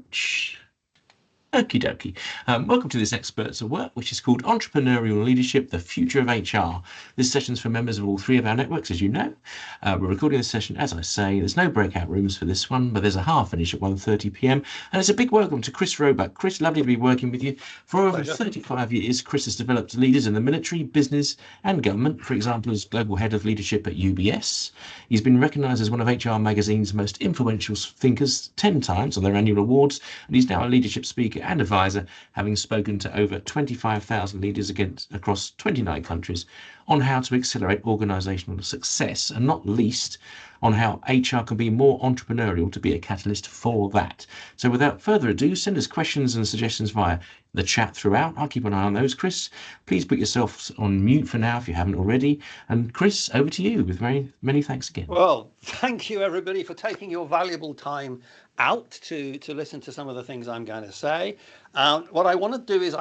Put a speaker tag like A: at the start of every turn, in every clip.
A: much. Okie dokie. Welcome to this Experts at Work, which is called Entrepreneurial Leadership, the Future of HR. This session's for members of all three of our networks, as you know. We're recording this session, as I say. There's no breakout rooms for this one, but there's a hard finish at 1:30 p.m. And it's a big welcome to Chris Roebuck. Chris, lovely to be working with you. For over 35 years, Chris has developed leaders in the military, business and government, for example, as Global Head of Leadership at UBS. He's been recognised as one of HR Magazine's most influential thinkers 10 times on their annual awards, and he's now a leadership speaker and advisor, having spoken to over 25,000 leaders across 29 countries on how to accelerate organisational success, and not least on how HR can be more entrepreneurial to be a catalyst for that. So without further ado, send us questions and suggestions via the chat throughout. I'll keep an eye on those. Chris, please put yourself on mute for now if you haven't already. And Chris, over to you with many thanks again.
B: Well, thank you everybody for taking your valuable time out to listen to some of the things I'm going to say. What I want to do is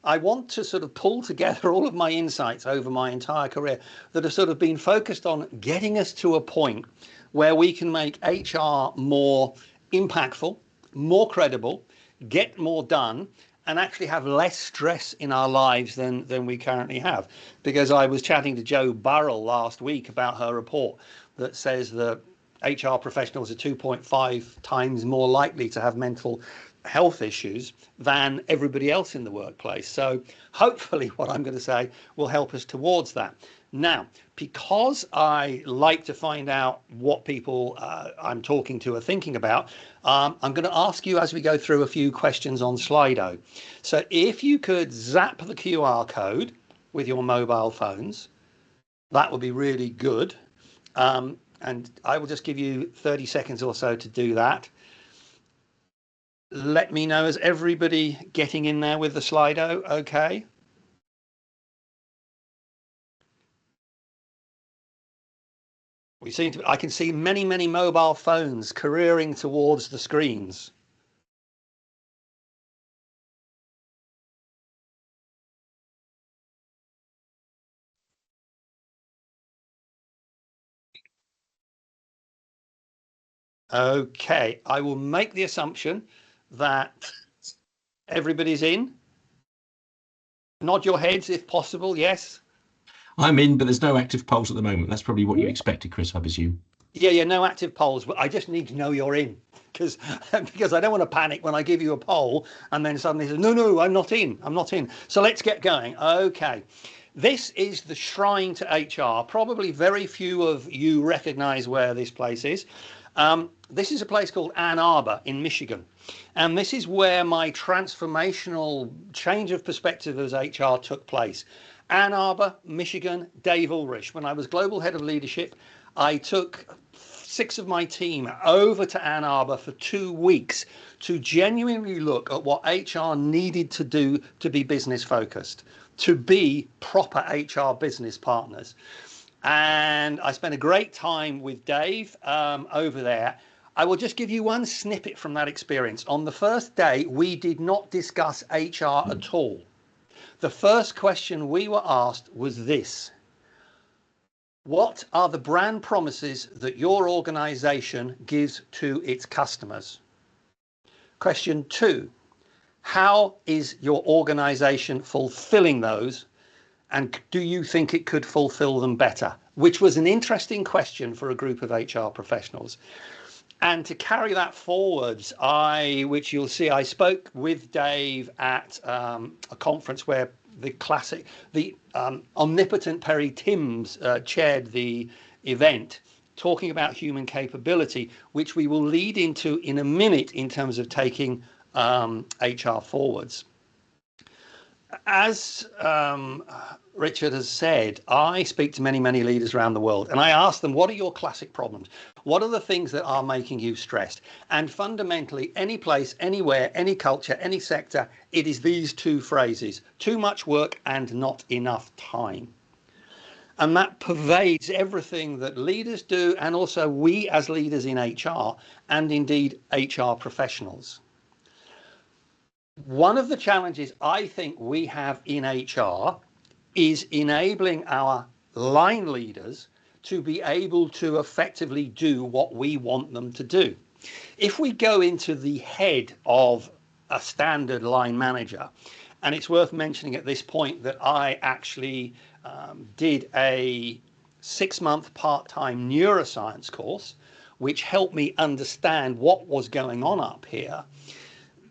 B: I want to sort of pull together all of my insights over my entire career that have sort of been focused on getting us to a point where we can make HR more impactful, more credible, get more done, and actually have less stress in our lives than we currently have. Because I was chatting to Jo Burrell last week about her report that says that HR professionals are 2.5 times more likely to have mental health issues than everybody else in the workplace. So hopefully what I'm going to say will help us towards that. Now, because I like to find out what people I'm talking to are thinking about, I'm going to ask you as we go through a few questions on Slido. So if you could zap the QR code with your mobile phones, that would be really good. And I will just give you 30 seconds or so to do that. Let me know, is everybody getting in there with the Slido? Okay. I can see many mobile phones careering towards the screens. Okay, I will make the assumption that everybody's in. Nod your heads if possible, yes.
A: I'm in, but there's no active polls at the moment. That's probably what you expected, Chris, I presume.
B: Yeah, no active polls, but I just need to know you're in because I don't want to panic when I give you a poll and then suddenly say, no, I'm not in. So let's get going. Okay. This is the Shrine to HR. Probably very few of you recognize where this place is. This is a place called Ann Arbor in Michigan. And this is where my transformational change of perspective as HR took place. Ann Arbor, Michigan, Dave Ulrich. When I was global head of leadership, I took 6 of my team over to Ann Arbor for 2 weeks to genuinely look at what HR needed to do to be business focused, to be proper HR business partners. And I spent a great time with Dave over there. I will just give you one snippet from that experience. On the first day, we did not discuss HR at all. The first question we were asked was this: what are the brand promises that your organization gives to its customers? Question 2, how is your organization fulfilling those? And do you think it could fulfill them better? Which was an interesting question for a group of HR professionals. And to carry that forwards, which you'll see, I spoke with Dave at a conference where the omnipotent Perry Timms chaired the event, talking about human capability, which we will lead into in a minute in terms of taking HR forwards. As Richard has said, I speak to many leaders around the world, and I ask them, what are your classic problems? What are the things that are making you stressed? And fundamentally, any place, anywhere, any culture, any sector, it is these 2 phrases: too much work and not enough time. And that pervades everything that leaders do, and also we as leaders in HR, and indeed HR professionals. One of the challenges I think we have in HR is enabling our line leaders to be able to effectively do what we want them to do. If we go into the head of a standard line manager, and it's worth mentioning at this point that I actually did a 6-month part-time neuroscience course, which helped me understand what was going on up here.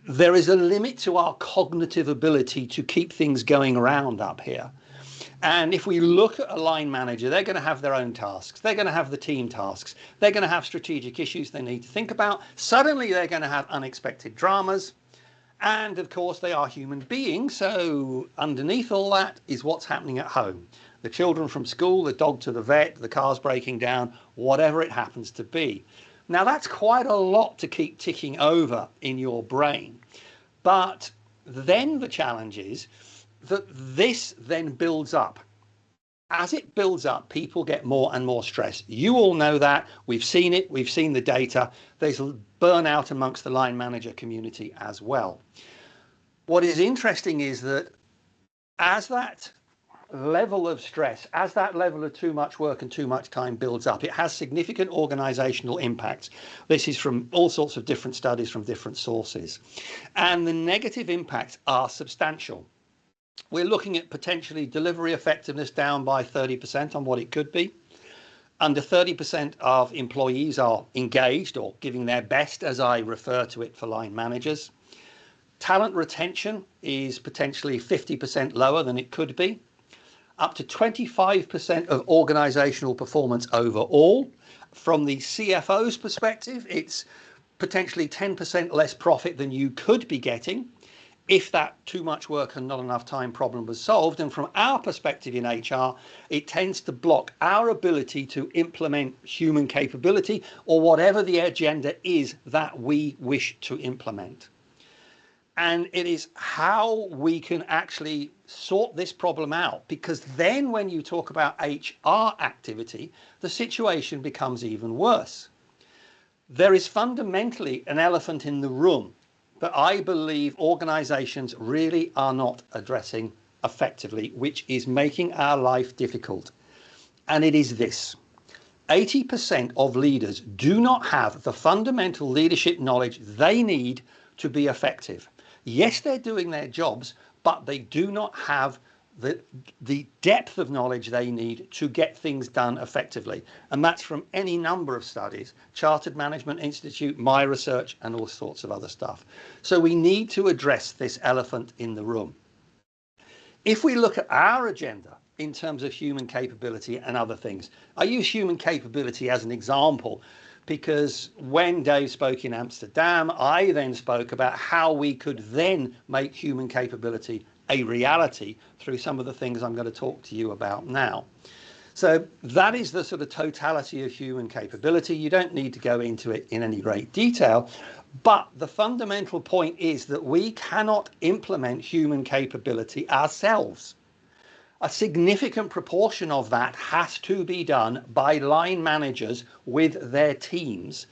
B: There is a limit to our cognitive ability to keep things going around up here. And if we look at a line manager, they're going to have their own tasks. They're going to have the team tasks. They're going to have strategic issues they need to think about. Suddenly, they're going to have unexpected dramas. And of course, they are human beings. So underneath all that is what's happening at home. The children from school, the dog to the vet, the car's breaking down, whatever it happens to be. Now, that's quite a lot to keep ticking over in your brain. But then the challenge is that this then builds up. As it builds up, people get more and more stressed. You all know that. We've seen it. We've seen the data. There's burnout amongst the line manager community as well. What is interesting is that as that level of stress, as that level of too much work and too much time builds up, it has significant organizational impacts. This is from all sorts of different studies from different sources. And the negative impacts are substantial. We're looking at potentially delivery effectiveness down by 30% on what it could be. Under 30% of employees are engaged or giving their best, as I refer to it for line managers. Talent retention is potentially 50% lower than it could be. Up to 25% of organizational performance overall. From the CFO's perspective, it's potentially 10% less profit than you could be getting if that too much work and not enough time problem was solved. And from our perspective in HR, it tends to block our ability to implement human capability or whatever the agenda is that we wish to implement. And it is how we can actually sort this problem out, because then when you talk about HR activity, the situation becomes even worse. There is fundamentally an elephant in the room that I believe organizations really are not addressing effectively, which is making our life difficult. And it is this: 80% of leaders do not have the fundamental leadership knowledge they need to be effective. Yes, they're doing their jobs, but they do not have the depth of knowledge they need to get things done effectively. And that's from any number of studies, Chartered Management Institute, my research, and all sorts of other stuff. So we need to address this elephant in the room. If we look at our agenda in terms of human capability and other things, I use human capability as an example because when Dave spoke in Amsterdam, I then spoke about how we could then make human capability a reality through some of the things I'm going to talk to you about now. So that is the sort of totality of human capability. You don't need to go into it in any great detail, but the fundamental point is that we cannot implement human capability ourselves. A significant proportion of that has to be done by line managers with their teams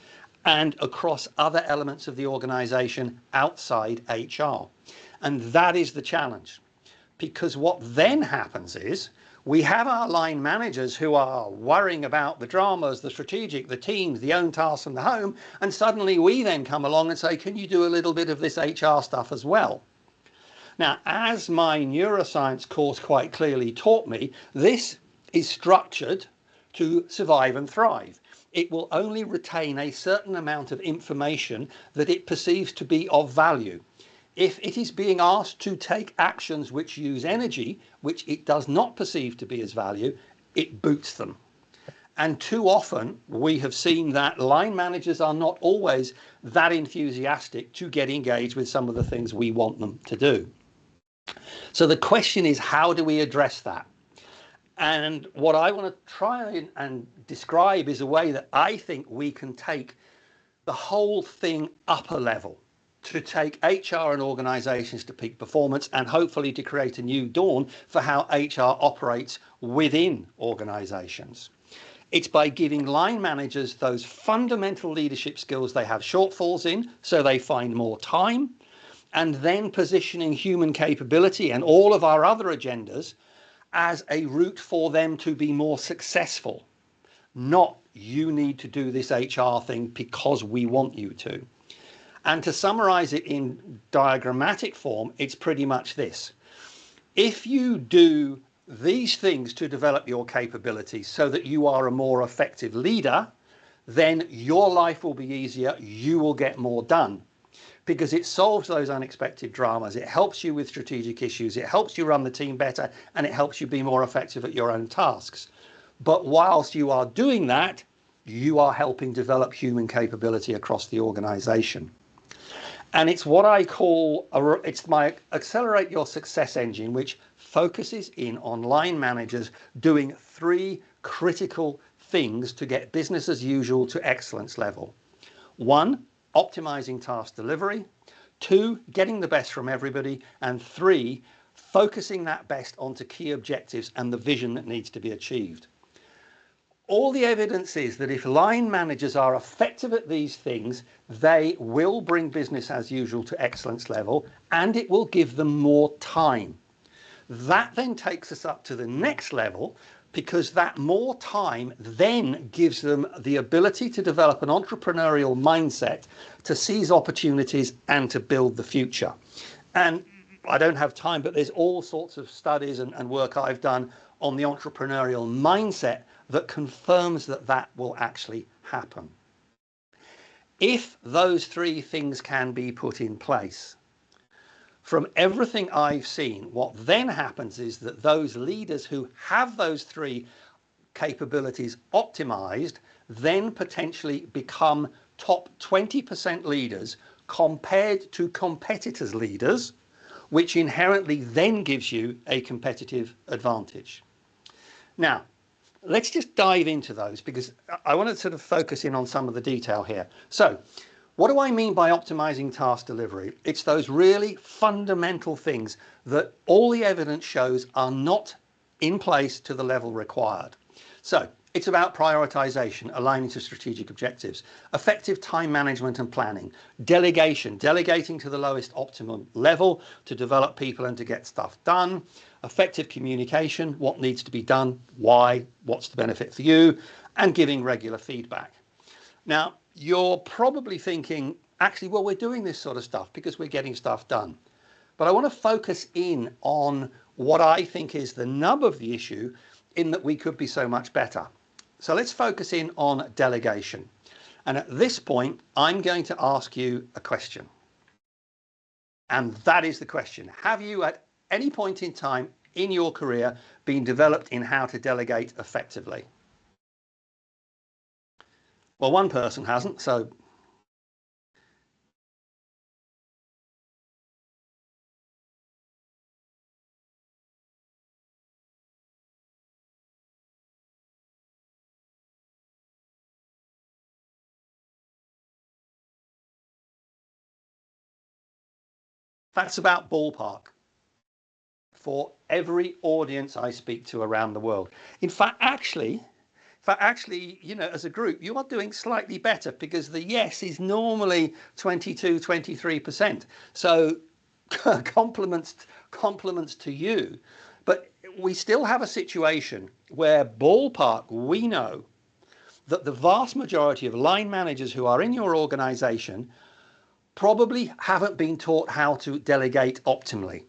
B: and across other elements of the organization outside HR. And that is the challenge, because what then happens is we have our line managers who are worrying about the dramas, the strategic, the teams, the own tasks and the home. And suddenly we then come along and say, can you do a little bit of this HR stuff as well? Now, as my neuroscience course quite clearly taught me, this is structured to survive and thrive. It will only retain a certain amount of information that it perceives to be of value. If it is being asked to take actions which use energy, which it does not perceive to be as value, it boots them. And too often we have seen that line managers are not always that enthusiastic to get engaged with some of the things we want them to do. So the question is, how do we address that? And what I want to try and describe is a way that I think we can take the whole thing up a level, to take HR and organizations to peak performance and hopefully to create a new dawn for how HR operates within organizations. It's by giving line managers those fundamental leadership skills they have shortfalls in, so they find more time, and then positioning human capability and all of our other agendas as a route for them to be more successful. not you need to do this HR thing because we want you to. And to summarize it in diagrammatic form, it's pretty much this. If you do these things to develop your capabilities so that you are a more effective leader, then your life will be easier, you will get more done. Because it solves those unexpected dramas, it helps you with strategic issues, it helps you run the team better, and it helps you be more effective at your own tasks. But whilst you are doing that, you are helping develop human capability across the organization. And it's what I call, it's my Accelerate Your Success engine, which focuses in on line managers doing 3 critical things to get business as usual to excellence level. 1, optimizing task delivery. 2, getting the best from everybody. And 3, focusing that best onto key objectives and the vision that needs to be achieved. All the evidence is that if line managers are effective at these things, they will bring business as usual to excellence level, and it will give them more time. That then takes us up to the next level, because that more time then gives them the ability to develop an entrepreneurial mindset, to seize opportunities and to build the future. And I don't have time, but there's all sorts of studies and work I've done on the entrepreneurial mindset that confirms that that will actually happen. If those 3 things can be put in place, from everything I've seen, what then happens is that those leaders who have those 3 capabilities optimized then potentially become top 20% leaders compared to competitors' leaders, which inherently then gives you a competitive advantage. Now, let's just dive into those, because I want to sort of focus in on some of the detail here. So, what do I mean by optimizing task delivery? It's those really fundamental things that all the evidence shows are not in place to the level required. So, it's about prioritization, aligning to strategic objectives, effective time management and planning, delegation, delegating to the lowest optimum level to develop people and to get stuff done, effective communication, what needs to be done, why, what's the benefit for you, and giving regular feedback. Now, you're probably thinking, actually, well, we're doing this sort of stuff because we're getting stuff done. But I want to focus in on what I think is the nub of the issue, in that we could be so much better. So let's focus in on delegation. And at this point, I'm going to ask you a question. And that is the question. Have you at any point in time in your career been developed in how to delegate effectively? Well, one person hasn't, so that's about ballpark for every audience I speak to around the world. In fact, actually, you know, as a group, you are doing slightly better, because the yes is normally 22, 23%. So compliments to you. But we still have a situation where ballpark, we know that the vast majority of line managers who are in your organization probably haven't been taught how to delegate optimally.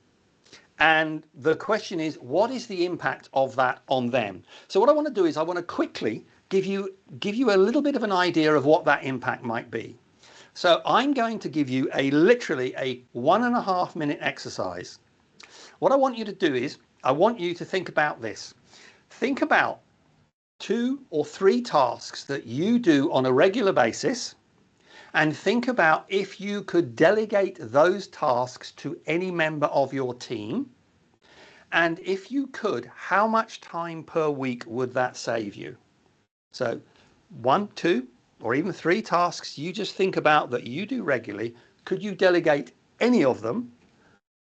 B: And the question is, what is the impact of that on them? So what I want to do is I want to quickly give you a little bit of an idea of what that impact might be. So I'm going to give you literally a 1.5 minute exercise. What I want you to do is, I want you to think about this. Think about 2 or 3 tasks that you do on a regular basis, and think about if you could delegate those tasks to any member of your team. And if you could, how much time per week would that save you? So 1, 2, or even 3 tasks you just think about that you do regularly. Could you delegate any of them?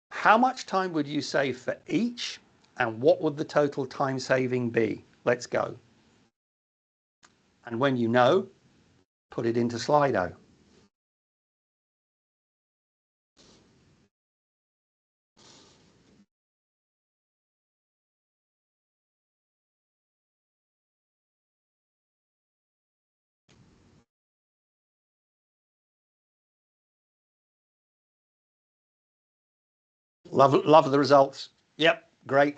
B: How much time would you save for each? And what would the total time saving be? Let's go. And when you know, put it into Slido. Love the results. Yep, great.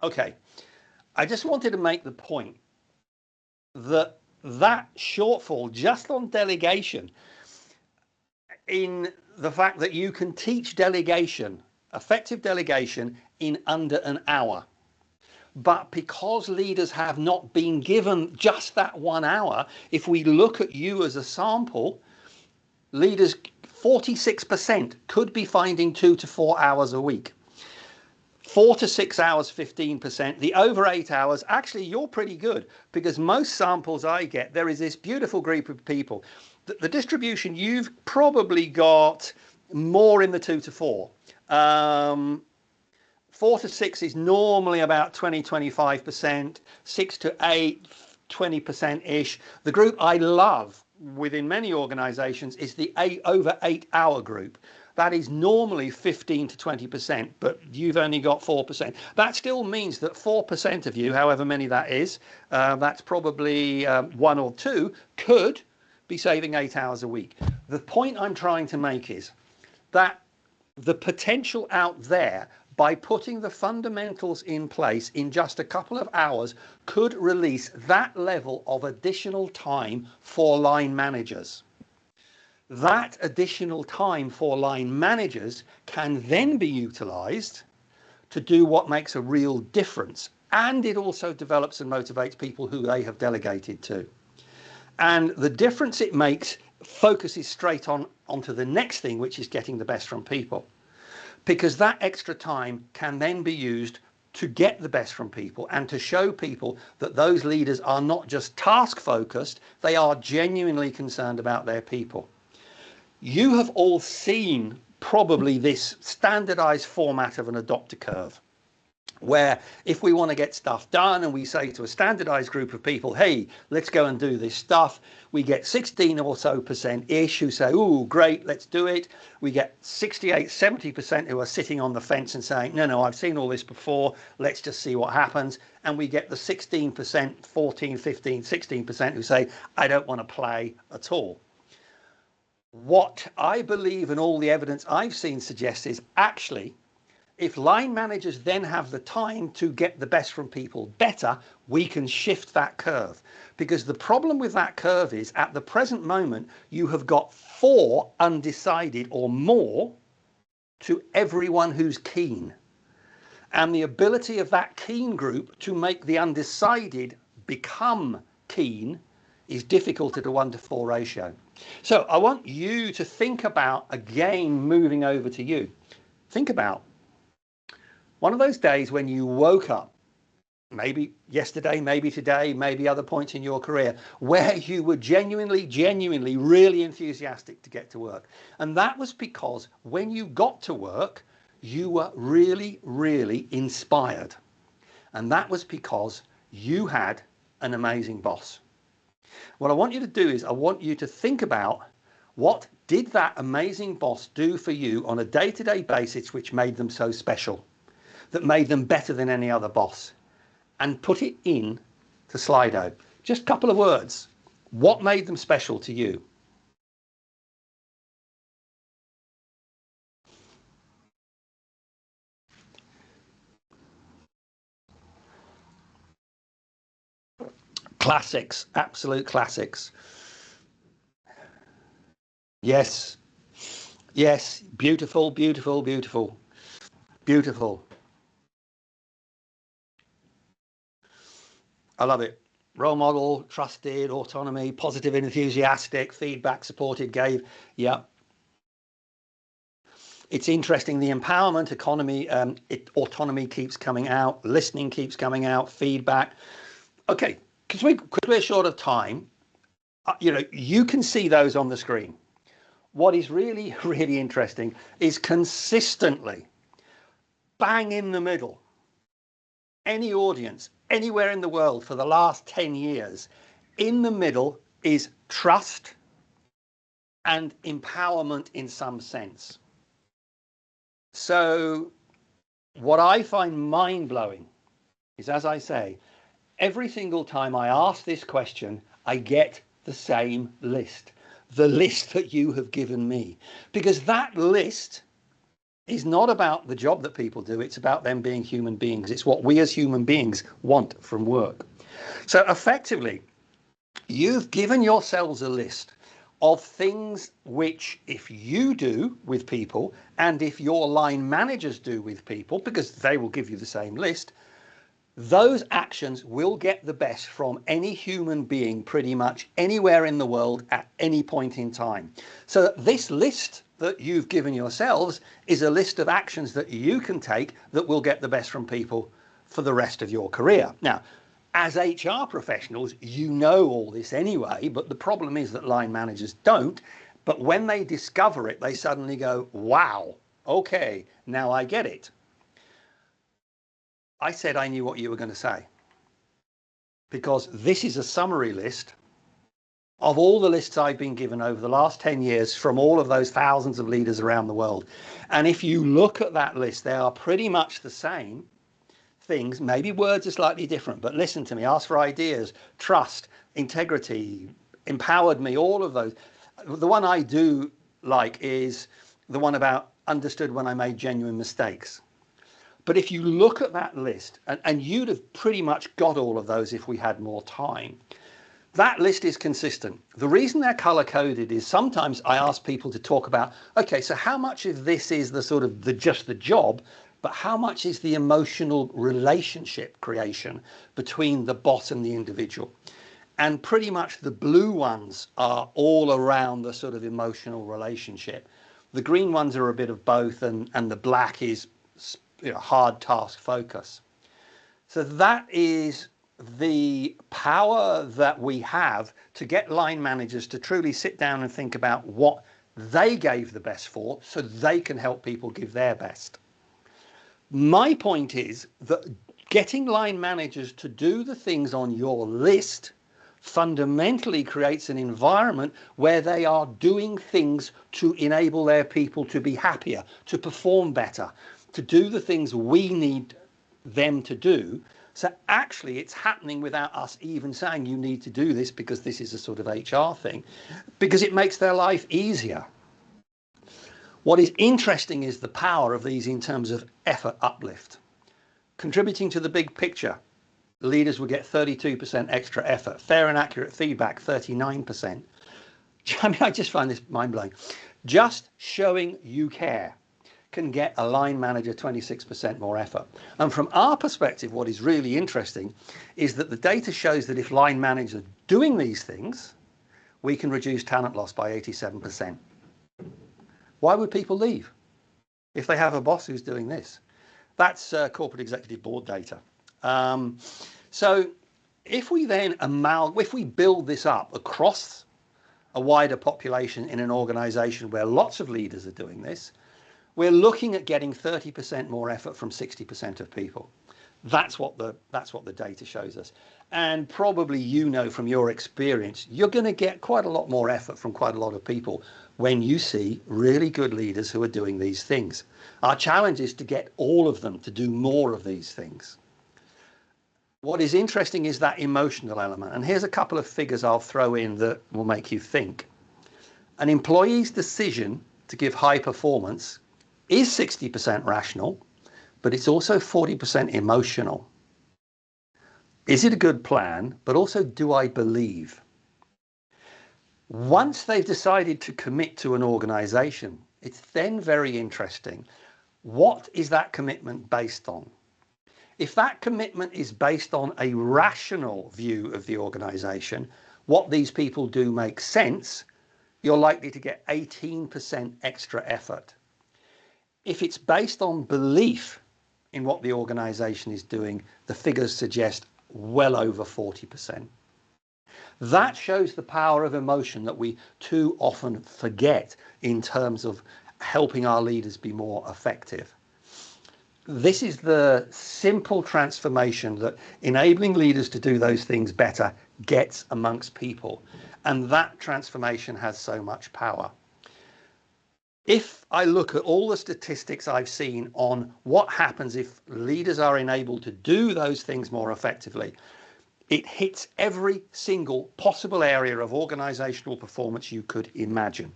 B: Okay, I just wanted to make the point that shortfall just on delegation, in the fact that you can teach delegation, effective delegation, in under an hour. But because leaders have not been given just that 1 hour, if we look at you as a sample, leaders, 46% could be finding 2 to 4 hours a week. 4 to 6 hours, 15%. The over 8 hours, actually, you're pretty good, because most samples I get, there is this beautiful group of people. The distribution, you've probably got more in the 2 to 4. 4 to 6 is normally about 20, 25%. 6 to 8, 20%-ish. The group I love within many organizations is the over 8 hour group. That is normally 15 to 20%, but you've only got 4%. That still means that 4% of you, however many that is, that's probably 1 or 2, could be saving 8 hours a week. The point I'm trying to make is that the potential out there, by putting the fundamentals in place in just a couple of hours, could release that level of additional time for line managers. That additional time for line managers can then be utilized to do what makes a real difference. And it also develops and motivates people who they have delegated to. And the difference it makes focuses straight onto the next thing, which is getting the best from people. Because that extra time can then be used to get the best from people and to show people that those leaders are not just task focused, they are genuinely concerned about their people. You have all seen probably this standardized format of an adopter curve, where if we want to get stuff done and we say to a standardized group of people, hey, let's go and do this stuff, we get 16 or so % who say, oh, great, let's do it. We get 68, 70% who are sitting on the fence and saying, no, I've seen all this before, let's just see what happens. And we get the 16%, 14, 15, 16% who say, I don't want to play at all. What I believe and all the evidence I've seen suggests is actually, if line managers then have the time to get the best from people better, we can shift that curve. Because the problem with that curve is, at the present moment, you have got 4 undecided or more to everyone who's keen. And the ability of that keen group to make the undecided become keen is difficult at a 1 to 4 ratio. So I want you to think about, again, moving over to you. Think about one of those days when you woke up, maybe yesterday, maybe today, maybe other points in your career, where you were genuinely, really enthusiastic to get to work. And that was because when you got to work, you were really inspired. And that was because you had an amazing boss. What I want you to do is I want you to think about, what did that amazing boss do for you on a day-to-day basis which made them so special, that made them better than any other boss? And put it in to Slido. Just a couple of words. What made them special to you? Classics, absolute classics. Yes, yes, beautiful. I love it. Role model, trusted, autonomy, positive and enthusiastic, feedback, supported, gave. Yeah. It's interesting, the empowerment economy, autonomy keeps coming out, listening keeps coming out, feedback. Okay, because we're short of time, you can see those on the screen. What is really interesting is consistently, bang in the middle, any audience, anywhere in the world for the last 10 years, in the middle is trust and empowerment in some sense. So what I find mind-blowing is, as I say, every single time I ask this question, I get the same list. the list that you have given me, because that list is not about the job that people do. It's about them being human beings. It's what we as human beings want from work. So effectively, you've given yourselves a list of things which, if you do with people and if your line managers do with people, because they will give you the same list, those actions will get the best from any human being pretty much anywhere in the world at any point in time. So this list that you've given yourselves is a list of actions that you can take that will get the best from people for the rest of your career. Now, as HR professionals, you know all this anyway, but the problem is that line managers don't. But when they discover it, they suddenly go, wow, okay, now I get it. I said I knew what you were going to say, because this is a summary list of all the lists I've been given over the last 10 years from all of those thousands of leaders around the world. And if you look at that list, they are pretty much the same things. Maybe words are slightly different, but listen to me, ask for ideas, trust, integrity, empowered me, all of those. The one I do like is the one about understood when I made genuine mistakes. But if you look at that list, and you'd have pretty much got all of those if we had more time, that list is consistent. The reason they're color coded is sometimes I ask people to talk about, okay, so how much of this is the sort of just the job, but how much is the emotional relationship creation between the boss and the individual? And pretty much the blue ones are all around the sort of emotional relationship. The green ones are a bit of both, and the black is, you know, hard task focus. So that is the power that we have to get line managers to truly sit down and think about what they gave the best for, so they can help people give their best. My point is that getting line managers to do the things on your list fundamentally creates an environment where they are doing things to enable their people to be happier, to perform better, to do the things we need them to do. So actually it's happening without us even saying you need to do this, because this is a sort of HR thing, because it makes their life easier. What is interesting is the power of these in terms of effort uplift. Contributing to the big picture, leaders will get 32% extra effort. Fair and accurate feedback, 39%. I mean, I just find this mind-blowing. Just showing you care can get a line manager 26% more effort. And from our perspective, what is really interesting is that the data shows that if line managers are doing these things, we can reduce talent loss by 87%. Why would people leave if they have a boss who's doing this? That's corporate executive board data. So if we then if we build this up across a wider population in an organization where lots of leaders are doing this, we're looking at getting 30% more effort from 60% of people. That's what the data shows us. And probably, you know, from your experience, you're going to get quite a lot more effort from quite a lot of people when you see really good leaders who are doing these things. Our challenge is to get all of them to do more of these things. What is interesting is that emotional element. And here's a couple of figures I'll throw in that will make you think. An employee's decision to give high performance is 60% rational, but it's also 40% emotional. Is it a good plan? But also, do I believe? Once they've decided to commit to an organization, it's then very interesting. What is that commitment based on? If that commitment is based on a rational view of the organization, what these people do makes sense, you're likely to get 18% extra effort. If it's based on belief in what the organization is doing, the figures suggest well over 40%. That shows the power of emotion that we too often forget in terms of helping our leaders be more effective. This is the simple transformation that enabling leaders to do those things better gets amongst people. And that transformation has so much power. If I look at all the statistics I've seen on what happens if leaders are enabled to do those things more effectively, It hits every single possible area of organizational performance you could imagine.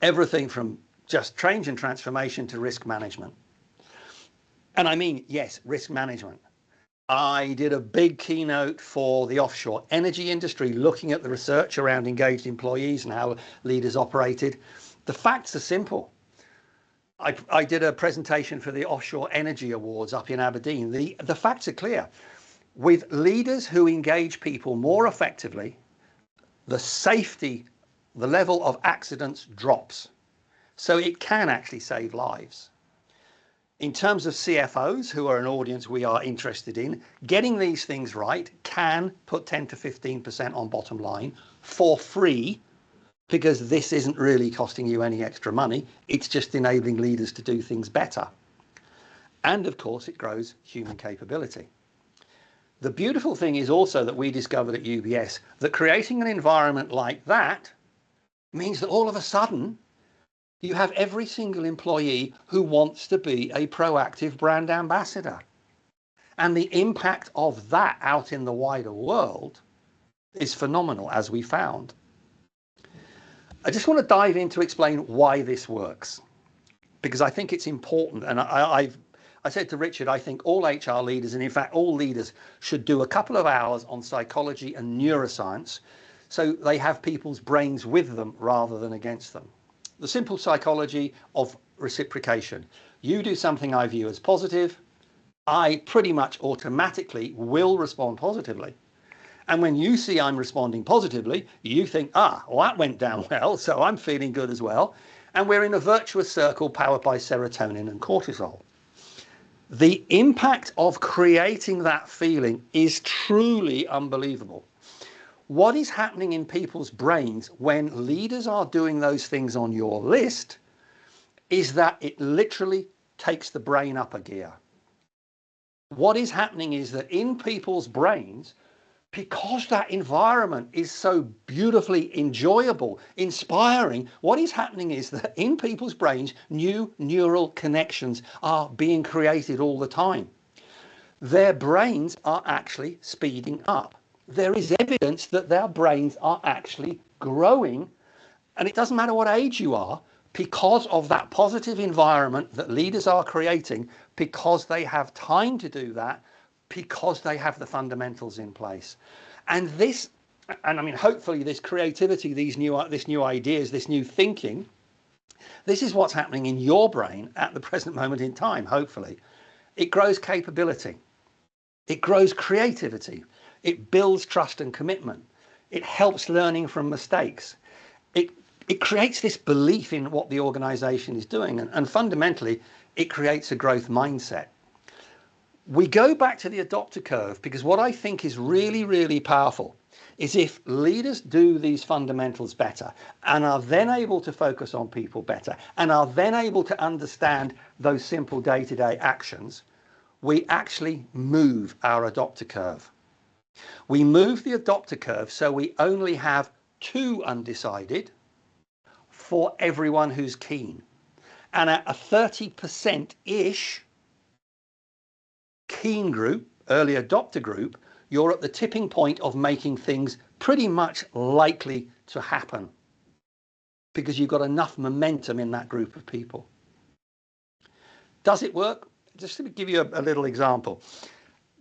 B: Everything from just change and transformation to risk management. And I mean, yes, risk management. I did a big keynote for the offshore energy industry, looking at the research around engaged employees and how leaders operated. The facts are simple. I did a presentation for the Offshore Energy Awards up in Aberdeen. The facts are clear. With leaders who engage people more effectively, the safety, the level of accidents drops. So it can actually save lives. In terms of CFOs, who are an audience we are interested in, getting these things right can put 10 to 15% on bottom line for free, because this isn't really costing you any extra money. It's just enabling leaders to do things better. And of course, it grows human capability. The beautiful thing is also that we discovered at UBS that creating an environment like that means that all of a sudden you have every single employee who wants to be a proactive brand ambassador. And the impact of that out in the wider world is phenomenal, as we found. I just want to dive in to explain why this works, because I think it's important. And I said to Richard, I think all HR leaders, and in fact all leaders, should do a couple of hours on psychology and neuroscience so they have people's brains with them rather than against them. The simple psychology of reciprocation. You do something I view as positive, I pretty much automatically will respond positively. And when you see I'm responding positively, you think, well, that went down well, so I'm feeling good as well. And we're in a virtuous circle powered by serotonin and cortisol. The impact of creating that feeling is truly unbelievable. What is happening in people's brains when leaders are doing those things on your list is that it literally takes the brain up a gear. What is happening is that in people's brains, because that environment is so beautifully enjoyable, inspiring, what is happening is that in people's brains, new neural connections are being created all the time. Their brains are actually speeding up. There is evidence that their brains are actually growing, and it doesn't matter what age you are, because of that positive environment that leaders are creating, because they have time to do that, because they have the fundamentals in place. And this, and I mean, hopefully this creativity, this new ideas, this new thinking, this is what's happening in your brain at the present moment in time, hopefully. It grows capability. It grows creativity. It builds trust and commitment. It helps learning from mistakes. It creates this belief in what the organization is doing. And fundamentally, it creates a growth mindset. We go back to the adopter curve because what I think is really, really powerful is if leaders do these fundamentals better and are then able to focus on people better and are then able to understand those simple day-to-day actions, we actually move our adopter curve. We move the adopter curve so we only have 2 undecided for everyone who's keen. And at a 30%-ish keen group, early adopter group, you're at the tipping point of making things pretty much likely to happen because you've got enough momentum in that group of people. Does it work? Just to give you a little example.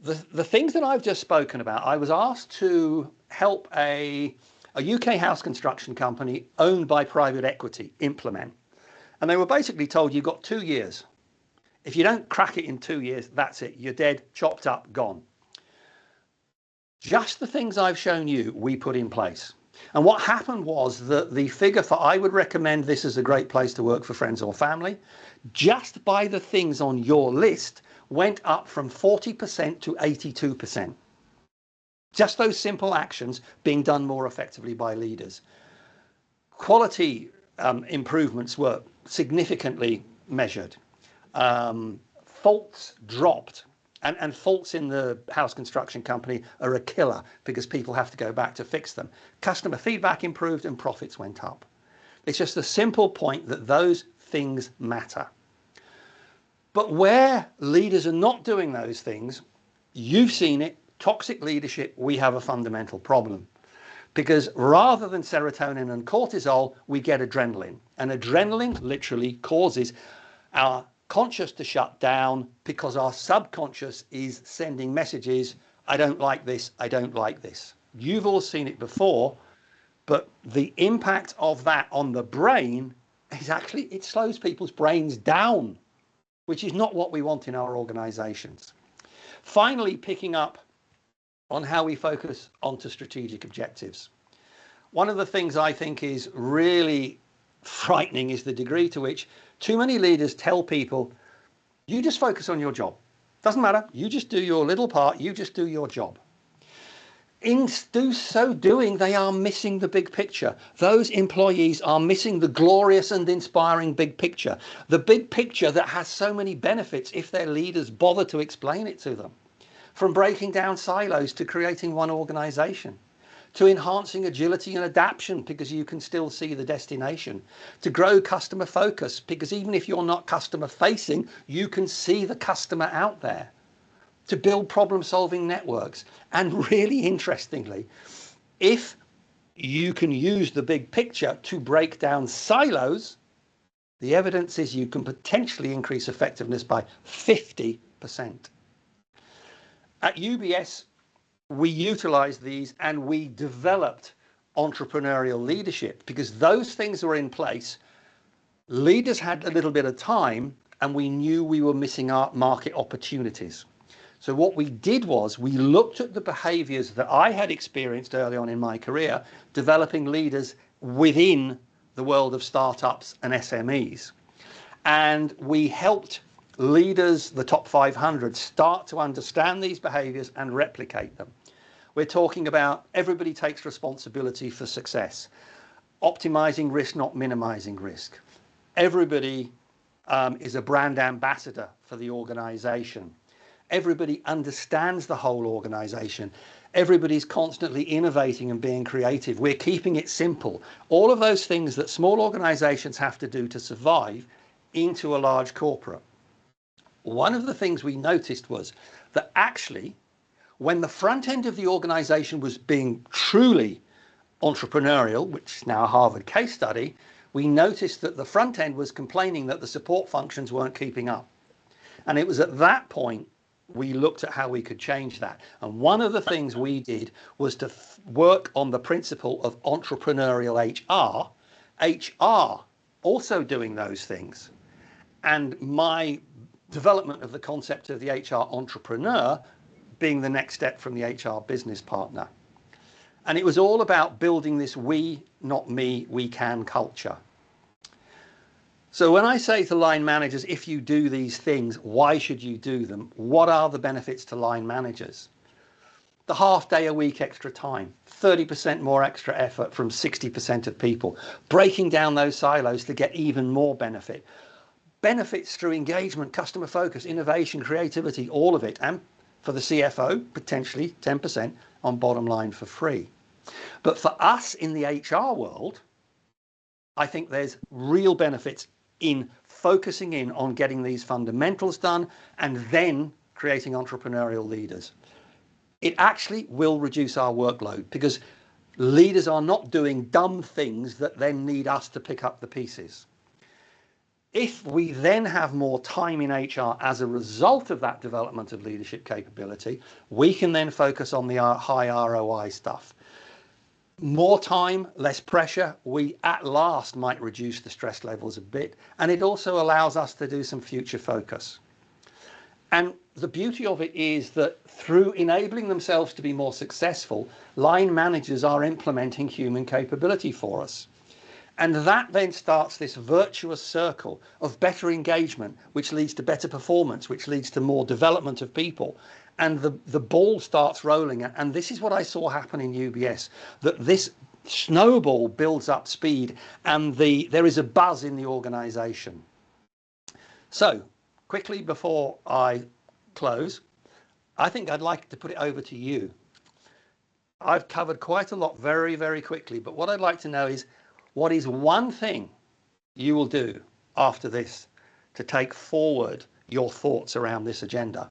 B: The things that I've just spoken about, I was asked to help a UK house construction company owned by private equity implement. And they were basically told you've got 2 years. If you don't crack it in 2 years, that's it. You're dead, chopped up, gone. Just the things I've shown you, we put in place. And what happened was that the figure for I would recommend this as a great place to work for friends or family, just by the things on your list, went up from 40% to 82%. Just those simple actions being done more effectively by leaders. Quality improvements were significantly measured. Faults dropped. And faults in the house construction company are a killer because people have to go back to fix them. Customer feedback improved and profits went up. It's just a simple point that those things matter. But where leaders are not doing those things, you've seen it, toxic leadership, we have a fundamental problem. Because rather than serotonin and cortisol, we get adrenaline. And adrenaline literally causes our conscious to shut down because our subconscious is sending messages, I don't like this, I don't like this. You've all seen it before, but the impact of that on the brain is actually, it slows people's brains down, which is not what we want in our organizations. Finally, picking up on how we focus onto strategic objectives. One of the things I think is really frightening is the degree to which too many leaders tell people, you just focus on your job. Doesn't matter. You just do your little part. You just do your job. In so doing, they are missing the big picture. Those employees are missing the glorious and inspiring big picture. The big picture that has so many benefits if their leaders bother to explain it to them. From breaking down silos to creating one organization, to enhancing agility and adaptation because you can still see the destination, to grow customer focus because even if you're not customer facing, you can see the customer out there, to build problem solving networks. And really interestingly, if you can use the big picture to break down silos, the evidence is you can potentially increase effectiveness by 50%. At UBS, we utilized these and we developed entrepreneurial leadership because those things were in place. Leaders had a little bit of time and we knew we were missing our market opportunities. So what we did was we looked at the behaviors that I had experienced early on in my career, developing leaders within the world of startups and SMEs. And we helped leaders, the top 500, start to understand these behaviors and replicate them. We're talking about everybody takes responsibility for success, optimizing risk, not minimizing risk. Everybody is a brand ambassador for the organization. Everybody understands the whole organization. Everybody's constantly innovating and being creative. We're keeping it simple. All of those things that small organizations have to do to survive into a large corporate. One of the things we noticed was that actually, when the front end of the organization was being truly entrepreneurial, which is now a Harvard case study, we noticed that the front end was complaining that the support functions weren't keeping up. And it was at that point we looked at how we could change that. And one of the things we did was to work on the principle of entrepreneurial HR also doing those things. And my development of the concept of the HR entrepreneur being the next step from the HR business partner. And it was all about building this we, not me, we can culture. So when I say to line managers, if you do these things, why should you do them? What are the benefits to line managers? The half day a week extra time, 30% more extra effort from 60% of people, breaking down those silos to get even more benefit. Benefits through engagement, customer focus, innovation, creativity, all of it. And for the CFO, potentially 10% on bottom line for free. But for us in the HR world, I think there's real benefits in focusing in on getting these fundamentals done and then creating entrepreneurial leaders. It actually will reduce our workload because leaders are not doing dumb things that then need us to pick up the pieces. If we then have more time in HR as a result of that development of leadership capability, we can then focus on the high ROI stuff. More time, less pressure, we at last might reduce the stress levels a bit, and it also allows us to do some future focus. And the beauty of it is that through enabling themselves to be more successful, line managers are implementing human capability for us. And that then starts this virtuous circle of better engagement, which leads to better performance, which leads to more development of people. And the ball starts rolling. And this is what I saw happen in UBS, that this snowball builds up speed and there is a buzz in the organization. So quickly before I close, I think I'd like to put it over to you. I've covered quite a lot very, very quickly, but what I'd like to know is, what is one thing you will do after this to take forward your thoughts around this agenda?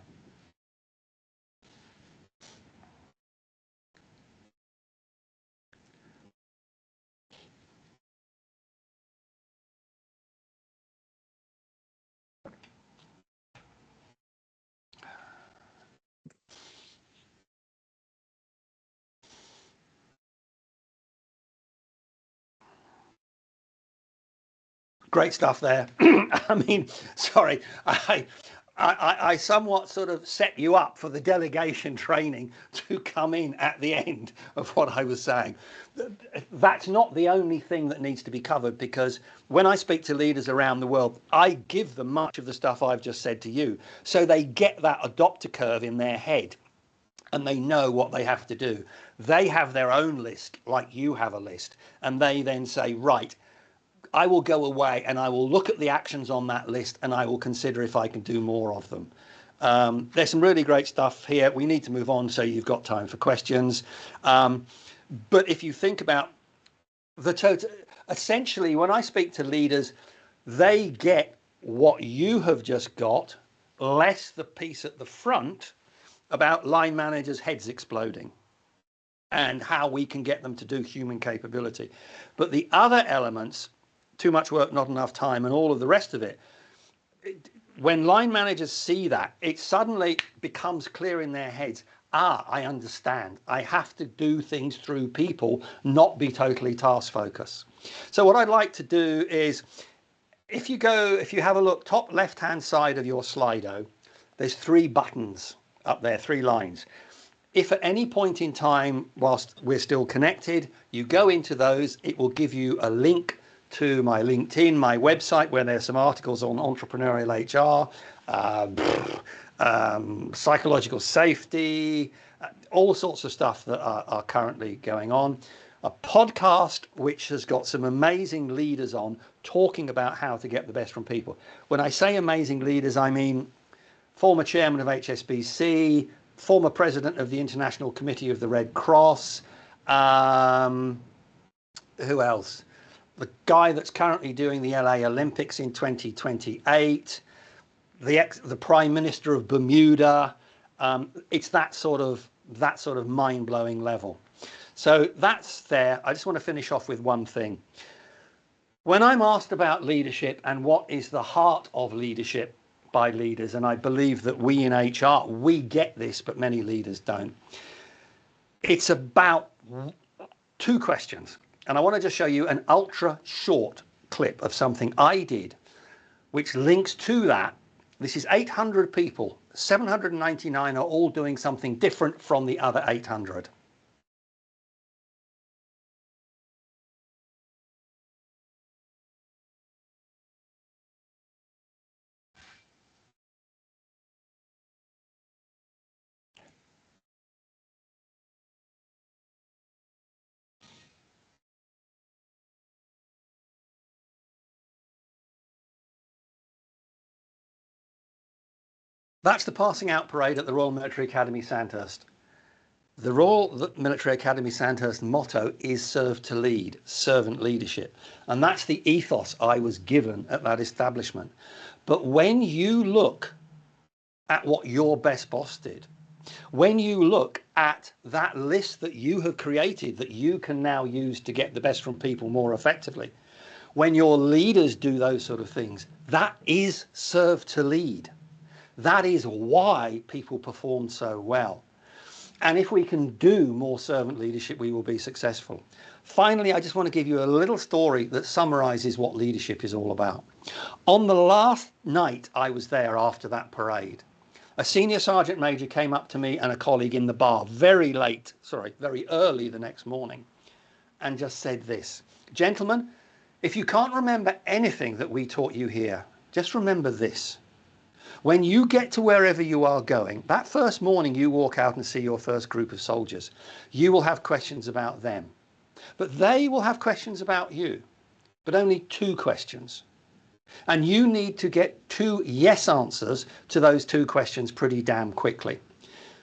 B: Great stuff there. I mean, sorry, I somewhat sort of set you up for the delegation training to come in at the end of what I was saying. That's not the only thing that needs to be covered, because when I speak to leaders around the world, I give them much of the stuff I've just said to you, so they get that adopter curve in their head and they know what they have to do. They have their own list, like you have a list, and they then say, right, I will go away and I will look at the actions on that list and I will consider if I can do more of them. There's some really great stuff here. We need to move on so you've got time for questions. But if you think about the total, essentially, when I speak to leaders, they get what you have just got, less the piece at the front about line managers' heads exploding and how we can get them to do human capability. But the other elements, too much work, not enough time, and all of the rest of it, when line managers see that, it suddenly becomes clear in their heads, I understand. I have to do things through people, not be totally task focused. So what I'd like to do is, if you have a look, top left-hand side of your Slido, there's 3 buttons up there, 3 lines. If at any point in time, whilst we're still connected, you go into those, it will give you a link to my LinkedIn, my website, where there's some articles on entrepreneurial HR, psychological safety, all sorts of stuff that are currently going on. A podcast which has got some amazing leaders on talking about how to get the best from people. When I say amazing leaders, I mean former chairman of HSBC, former president of the International Committee of the Red Cross. Who else? The guy that's currently doing the LA Olympics in 2028, the Prime Minister of Bermuda. It's that sort of mind-blowing level. So that's there. I just want to finish off with one thing. When I'm asked about leadership and what is the heart of leadership by leaders, and I believe that we in HR, we get this, but many leaders don't. It's about 2 questions. And I want to just show you an ultra short clip of something I did, which links to that. This is 800 people. 799 are all doing something different from the other 800. That's the passing out parade at the Royal Military Academy Sandhurst. The Royal Military Academy Sandhurst motto is serve to lead, servant leadership. And that's the ethos I was given at that establishment. But when you look at what your best boss did, when you look at that list that you have created that you can now use to get the best from people more effectively, when your leaders do those sort of things, that is serve to lead. That is why people perform so well. And if we can do more servant leadership, we will be successful. Finally, I just want to give you a little story that summarizes what leadership is all about. On the last night I was there after that parade, a senior sergeant major came up to me and a colleague in the bar very early the next morning, and just said this: gentlemen, if you can't remember anything that we taught you here, just remember this. When you get to wherever you are going, that first morning you walk out and see your first group of soldiers, you will have questions about them. But they will have questions about you, but only 2 questions. And you need to get 2 yes answers to those 2 questions pretty damn quickly.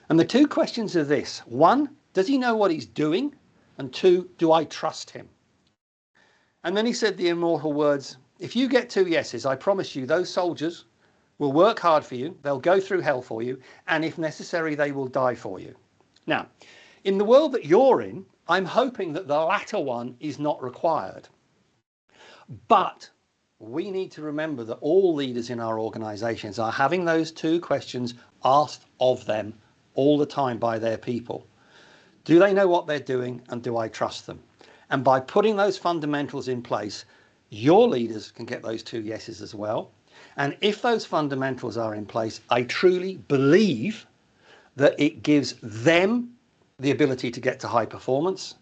B: And the 2 questions are this: 1, does he know what he's doing? And 2, do I trust him? And then he said the immortal words: if you get 2 yeses, I promise you those soldiers will work hard for you, they'll go through hell for you, and if necessary, they will die for you. Now, in the world that you're in, I'm hoping that the latter one is not required. But we need to remember that all leaders in our organizations are having those 2 questions asked of them all the time by their people. Do they know what they're doing, and do I trust them? And by putting those fundamentals in place, Your leaders can get those 2 yeses as well. And if those fundamentals are in place, I truly believe that it gives them the ability to get to high performance,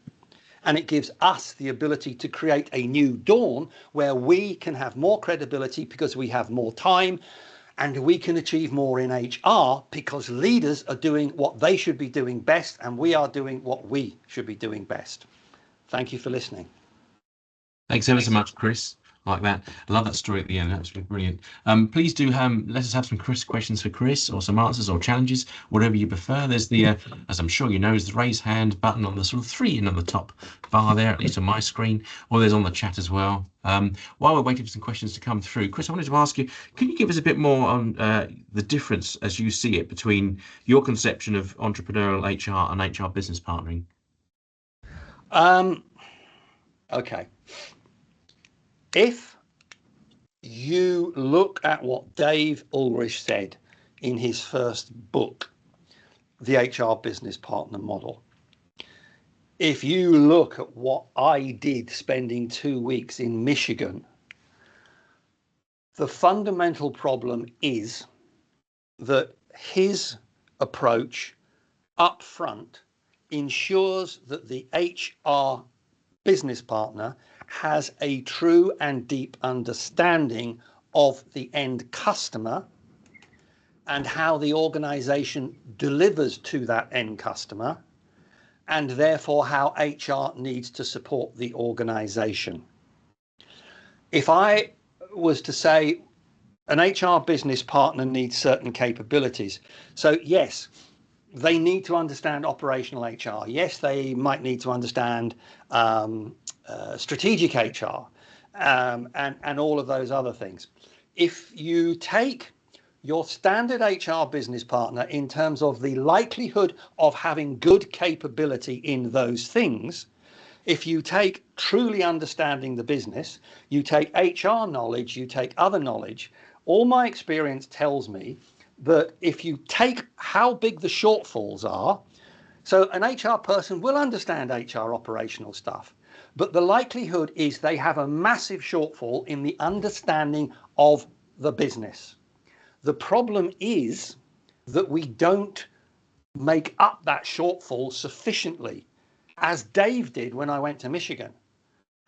B: and it gives us the ability to create a new dawn where we can have more credibility because we have more time, and we can achieve more in HR because leaders are doing what they should be doing best, and we are doing what we should be doing best. Thank you for listening.
A: Thanks ever so much, Chris. I like that. I love that story at the end. That's brilliant. Please do let us have some questions for Chris, or some answers or challenges, whatever you prefer. There's the, as I'm sure you know, is the raise hand button on the sort of 3 on the top bar there, at least on my screen, or there's on the chat as well. While we're waiting for some questions to come through, Chris, I wanted to ask you, can you give us a bit more on the difference as you see it between your conception of entrepreneurial HR and HR business partnering?
B: Okay. If you look at what Dave Ulrich said in his first book, The HR Business Partner Model, if you look at what I did spending 2 weeks in Michigan, the fundamental problem is that his approach up front ensures that the HR business partner has a true and deep understanding of the end customer and how the organization delivers to that end customer, and therefore how HR needs to support the organization. If I was to say an HR business partner needs certain capabilities, so yes, they need to understand operational HR. Yes, they might need to understand strategic HR and all of those other things. If you take your standard HR business partner in terms of the likelihood of having good capability in those things, if you take truly understanding the business, you take HR knowledge, you take other knowledge, all my experience tells me that if you take how big the shortfalls are, so an HR person will understand HR operational stuff, but the likelihood is they have a massive shortfall in the understanding of the business. The problem is that we don't make up that shortfall sufficiently, as Dave did when I went to Michigan.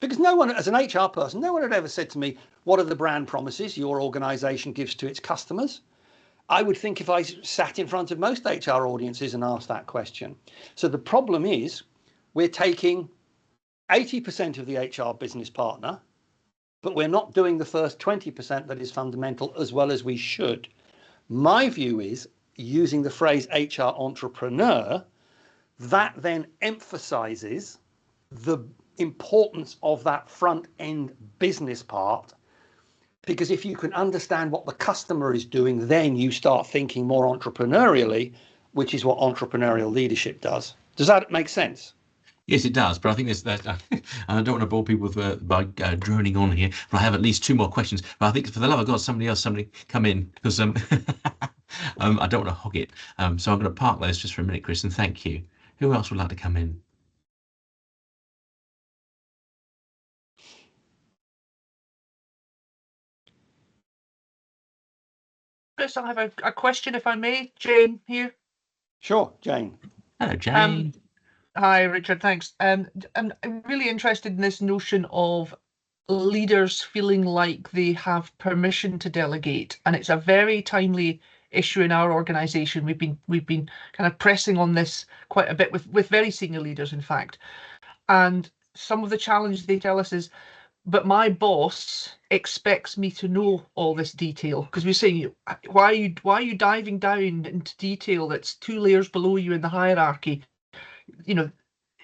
B: Because no one, as an HR person, no one had ever said to me, what are the brand promises your organization gives to its customers? I would think if I sat in front of most HR audiences and asked that question. So the problem is we're taking 80% of the HR business partner, but we're not doing the first 20% that is fundamental as well as we should. My view is, using the phrase HR entrepreneur, that then emphasizes the importance of that front end business part. Because if you can understand what the customer is doing, then you start thinking more entrepreneurially, which is what entrepreneurial leadership does. Does that make sense?
A: Yes, it does. But I think there's I don't want to bore people with, by droning on here, but I have at least 2 more questions. But I think, for the love of God, somebody come in, because I don't want to hog it. So I'm going to park those just for a minute, Chris, and thank you. Who else would like to come in?
C: Chris, I have a question, if I may. Jane here.
B: Sure, Jane.
A: Hello, Jane.
C: Hi, Richard. Thanks. I'm really interested in this notion of leaders feeling like they have permission to delegate, and it's a very timely issue in our organisation. We've been kind of pressing on this quite a bit with very senior leaders, in fact. And some of the challenges they tell us is, but my boss expects me to know all this detail, because we're saying, why are you diving down into detail that's 2 layers below you in the hierarchy? You know,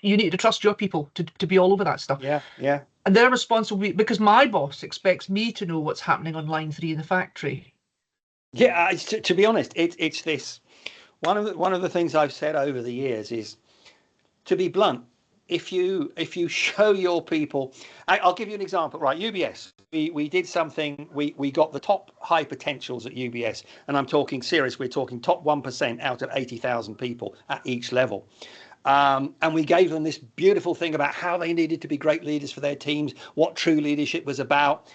C: you need to trust your people to be all over that stuff.
B: Yeah.
C: And their response will be, because my boss expects me to know what's happening on line 3 in the factory.
B: Yeah, to be honest, it's this. One of the things I've said over the years is, to be blunt, if you show your people, I'll give you an example. Right, UBS, we did something. We got the top high potentials at UBS, and I'm talking serious. We're talking top 1% out of 80,000 people at each level. And we gave them this beautiful thing about how they needed to be great leaders for their teams, what true leadership was about.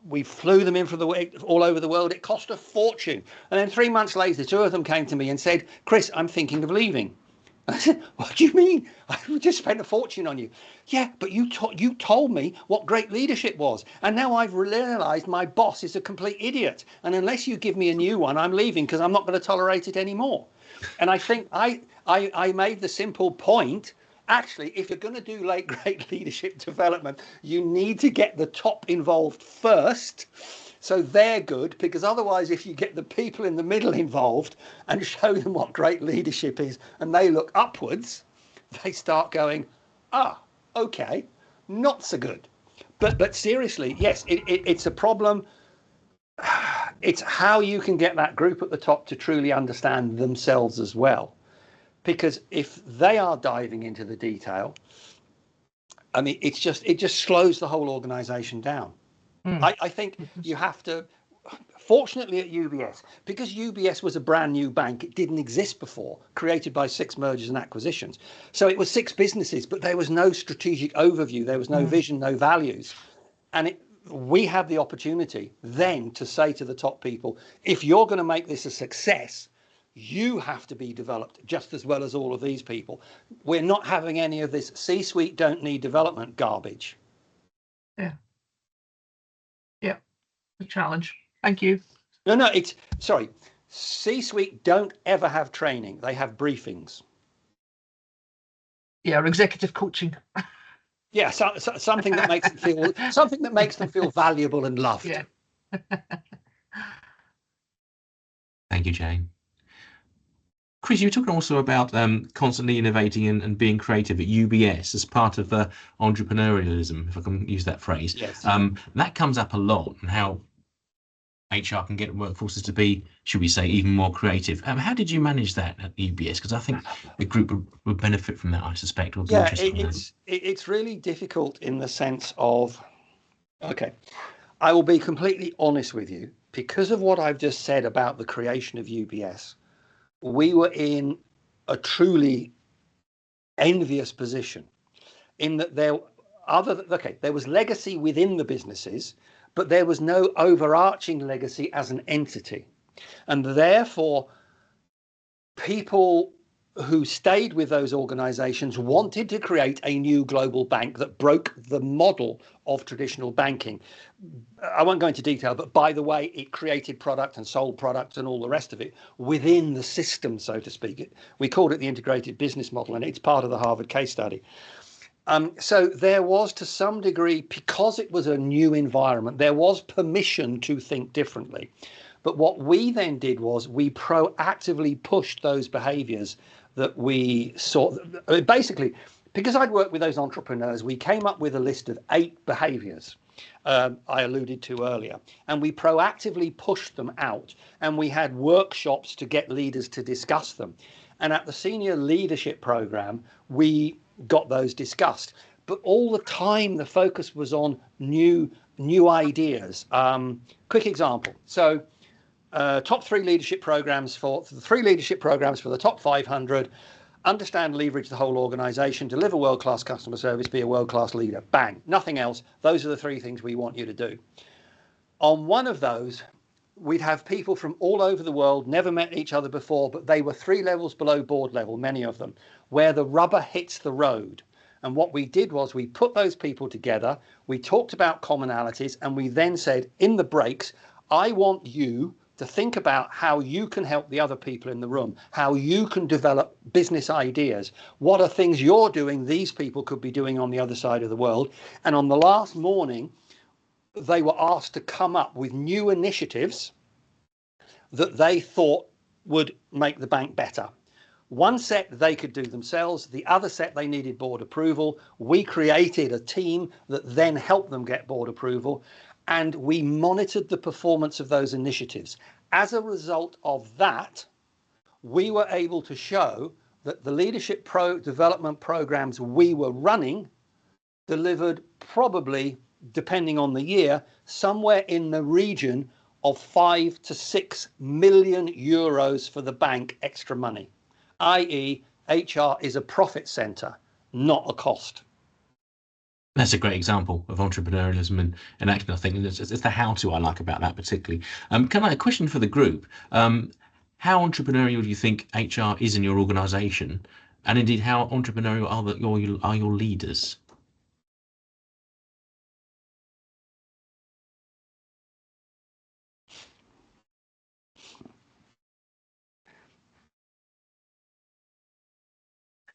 B: We flew them in from all over the world. It cost a fortune. And then 3 months later, two of them came to me and said, Chris, I'm thinking of leaving. I said, what do you mean? I just spent a fortune on you. Yeah, but you told me what great leadership was. And now I've realized my boss is a complete idiot. And unless you give me a new one, I'm leaving because I'm not going to tolerate it anymore. And I think I made the simple point. Actually, if you're going to do great leadership development, you need to get the top involved first. So they're good, because otherwise, if you get the people in the middle involved and show them what great leadership is and they look upwards, they start going, okay, not so good. But seriously, yes, it's a problem. It's how you can get that group at the top to truly understand themselves as well. Because if they are diving into the detail, I mean, it just slows the whole organization down. I think you have to, fortunately at UBS, because UBS was a brand new bank, it didn't exist before, created by 6 mergers and acquisitions. So it was 6 businesses, but there was no strategic overview, there was no vision, no values. And we had the opportunity then to say to the top people, if you're going to make this a success, you have to be developed just as well as all of these people. We're not having any of this C-suite don't need development garbage.
C: Yeah. The challenge. Thank you.
B: No, sorry. C-suite don't ever have training. They have briefings.
C: Yeah, or executive coaching.
B: Yeah, something that makes them feel valuable and loved.
C: Yeah.
A: Thank you, Jane. Chris, you were talking also about constantly innovating and being creative at UBS as part of entrepreneurialism, if I can use that phrase.
B: Yes.
A: That comes up a lot, and how HR can get workforces to be, should we say, even more creative. How did you manage that at UBS? Because I think the group would benefit from that, I suspect. Or
B: it's really difficult in the sense of, okay, I will be completely honest with you. Because of what I've just said about the creation of UBS, we were in a truly envious position in that there was legacy within the businesses, but there was no overarching legacy as an entity. And therefore, people who stayed with those organizations wanted to create a new global bank that broke the model of traditional banking. I won't go into detail, but by the way, it created product and sold product and all the rest of it within the system, so to speak. We called it the integrated business model, and it's part of the Harvard case study. So there was, to some degree, because it was a new environment, there was permission to think differently. But what we then did was we proactively pushed those behaviors that we saw. Basically, because I'd worked with those entrepreneurs, we came up with a list of 8 behaviors I alluded to earlier, and we proactively pushed them out, and we had workshops to get leaders to discuss them. And at the senior leadership program, we got those discussed. But all the time, the focus was on new ideas. Quick example. So top 3 leadership programs for the top 500. Understand, leverage the whole organization, deliver world-class customer service, be a world-class leader. Bang, nothing else. Those are the 3 things we want you to do. On one of those, we'd have people from all over the world, never met each other before, but they were 3 levels below board level, many of them, where the rubber hits the road. And what we did was we put those people together, we talked about commonalities, and we then said, in the breaks, I want you to think about how you can help the other people in the room, how you can develop business ideas. What are things you're doing these people could be doing on the other side of the world? And on the last morning, they were asked to come up with new initiatives that they thought would make the bank better. One set they could do themselves, the other set they needed board approval. We created a team that then helped them get board approval, and we monitored the performance of those initiatives. As a result of that, we were able to show that the leadership development programs we were running delivered, probably, depending on the year, somewhere in the region of 5 to 6 million euros for the bank extra money, i.e. HR is a profit center, not a cost.
A: That's a great example of entrepreneurialism and action. I think it's the how-to I like about that particularly. Can I a question for the group? How entrepreneurial do you think HR is in your organisation, and indeed how entrepreneurial are your leaders?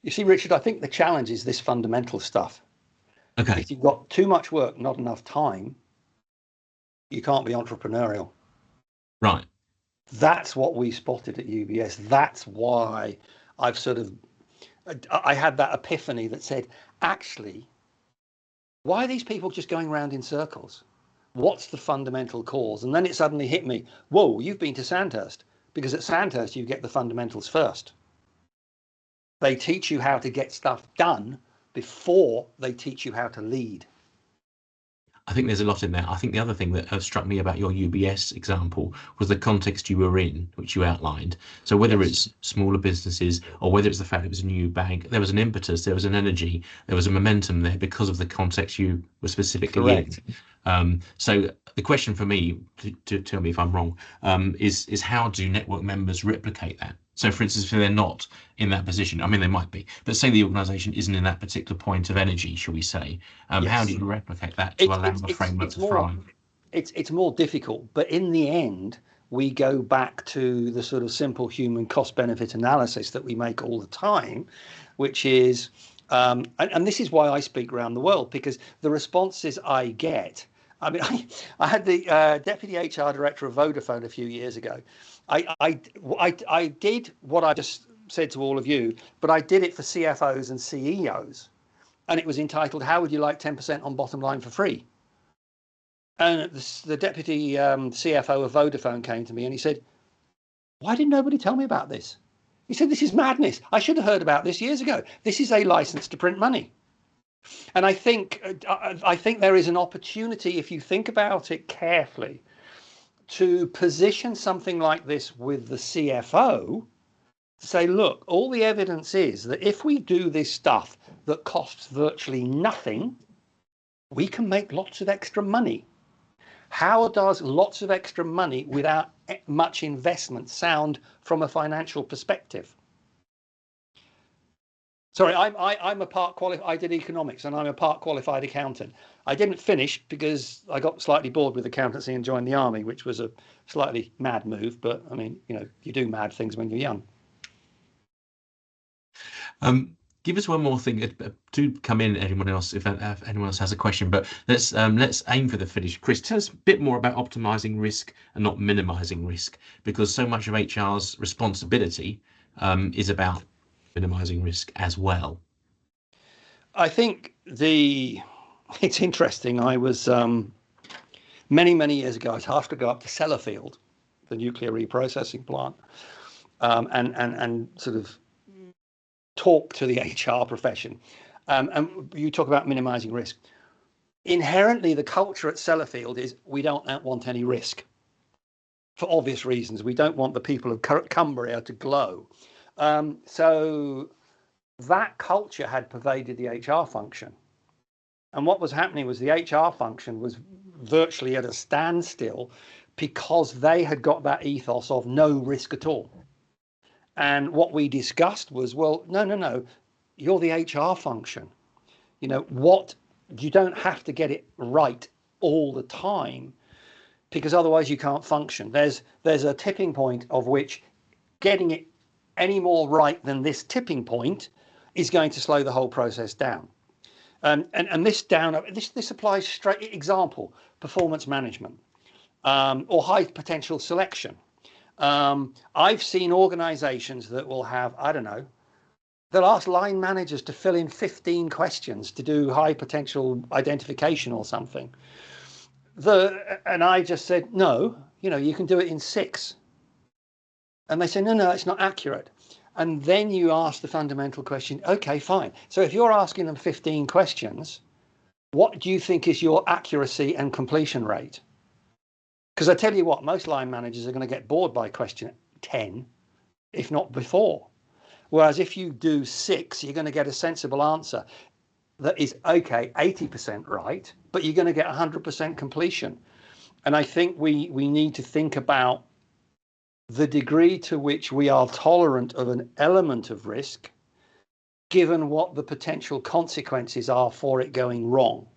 B: You see, Richard, I think the challenge is this fundamental stuff.
A: Okay.
B: If you've got too much work, not enough time, you can't be entrepreneurial.
A: Right.
B: That's what we spotted at UBS. That's why I had that epiphany that said, actually, why are these people just going around in circles? What's the fundamental cause? And then it suddenly hit me, whoa, you've been to Sandhurst, because at Sandhurst, you get the fundamentals first. They teach you how to get stuff done before they teach you how to lead.
A: I think there's a lot in there. I think the other thing that struck me about your UBS example was the context you were in, which you outlined. So whether it's smaller businesses or whether it's the fact it was a new bank, there was an impetus, there was an energy, there was a momentum there because of the context you were specifically in. So the question for me, to tell me if I'm wrong, is how do network members replicate that? So, for instance, if they're not in that position, I mean, they might be, but say the organisation isn't in that particular point of energy, shall we say? How do you replicate that to allow the framework to thrive?
B: It's more difficult, but in the end, we go back to the sort of simple human cost-benefit analysis that we make all the time, which is, and this is why I speak around the world, because the responses I get. I mean, I had the deputy HR director of Vodafone a few years ago. I did what I just said to all of you, but I did it for CFOs and CEOs, and it was entitled, "How would you like 10% on bottom line for free?" And the deputy CFO of Vodafone came to me and he said, "Why did nobody tell me about this?" He said, "This is madness. I should have heard about this years ago. This is a license to print money." And I think there is an opportunity, if you think about it carefully, to position something like this with the CFO, to say, look, all the evidence is that if we do this stuff that costs virtually nothing, we can make lots of extra money. How does lots of extra money without much investment sound from a financial perspective? Sorry, I'm a part qualified. I did economics, and I'm a part qualified accountant. I didn't finish because I got slightly bored with accountancy and joined the army, which was a slightly mad move. But I mean, you do mad things when you're young.
A: Give us one more thing. Do come in, anyone else, if anyone else has a question. But let's aim for the finish. Chris, tell us a bit more about optimizing risk and not minimizing risk, because so much of HR's responsibility is about minimizing risk as well.
B: I think it's interesting. I was many years ago, I was asked to go up to Sellafield, the nuclear reprocessing plant, and sort of talk to the HR profession. And you talk about minimizing risk. Inherently, the culture at Sellafield is we don't want any risk, for obvious reasons. We don't want the people of Cumbria to glow. So that culture had pervaded the HR function. And what was happening was the HR function was virtually at a standstill because they had got that ethos of no risk at all. And what we discussed was, well, no, you're the HR function. You don't have to get it right all the time, because otherwise you can't function. There's a tipping point of which getting it any more right than this tipping point is going to slow the whole process down. And this applies straight. Example: performance management or high potential selection. I've seen organizations that will have, I don't know, they'll ask line managers to fill in 15 questions to do high potential identification or something. And I just said, no, you can do it in 6. And they say, no, it's not accurate. And then you ask the fundamental question, okay, fine. So if you're asking them 15 questions, what do you think is your accuracy and completion rate? Because I tell you what, most line managers are going to get bored by question 10, if not before. Whereas if you do 6, you're going to get a sensible answer that is, okay, 80% right, but you're going to get 100% completion. And I think we need to think about the degree to which we are tolerant of an element of risk, given what the potential consequences are for it going wrong.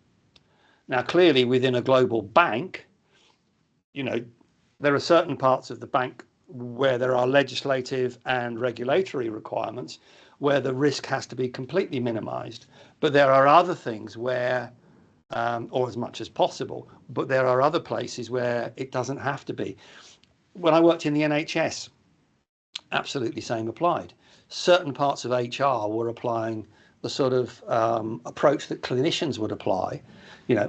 B: Now, clearly, within a global bank, there are certain parts of the bank where there are legislative and regulatory requirements where the risk has to be completely minimized. But there are other things where, or as much as possible, but there are other places where it doesn't have to be. When I worked in the NHS, absolutely same applied. Certain parts of HR were applying the sort of approach that clinicians would apply.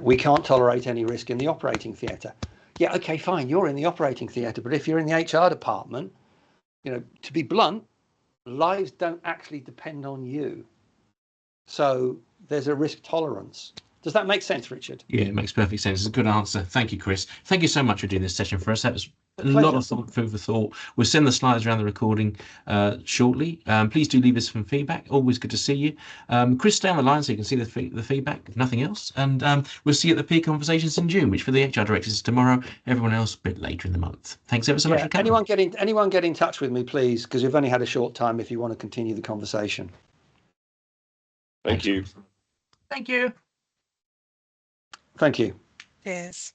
B: We can't tolerate any risk in the operating theatre. Yeah, okay, fine, you're in the operating theatre, but if you're in the HR department, to be blunt, lives don't actually depend on you. So there's a risk tolerance. Does that make sense, Richard?
A: Yeah, it makes perfect sense. It's a good answer. Thank you, Chris. Thank you so much for doing this session for us. That was a lot of food for thought. We'll send the slides around the recording shortly. Please do leave us some feedback. Always good to see you. Chris, stay on the line so you can see the feedback, if nothing else. And we'll see you at the peer conversations in June, which for the HR directors is tomorrow. Everyone else a bit later in the month. Thanks ever so much for coming.
B: Anyone get in touch with me, please, because we've only had a short time if you want to continue the conversation.
D: Thank you.
C: Thank you.
B: Thank you.
E: Cheers.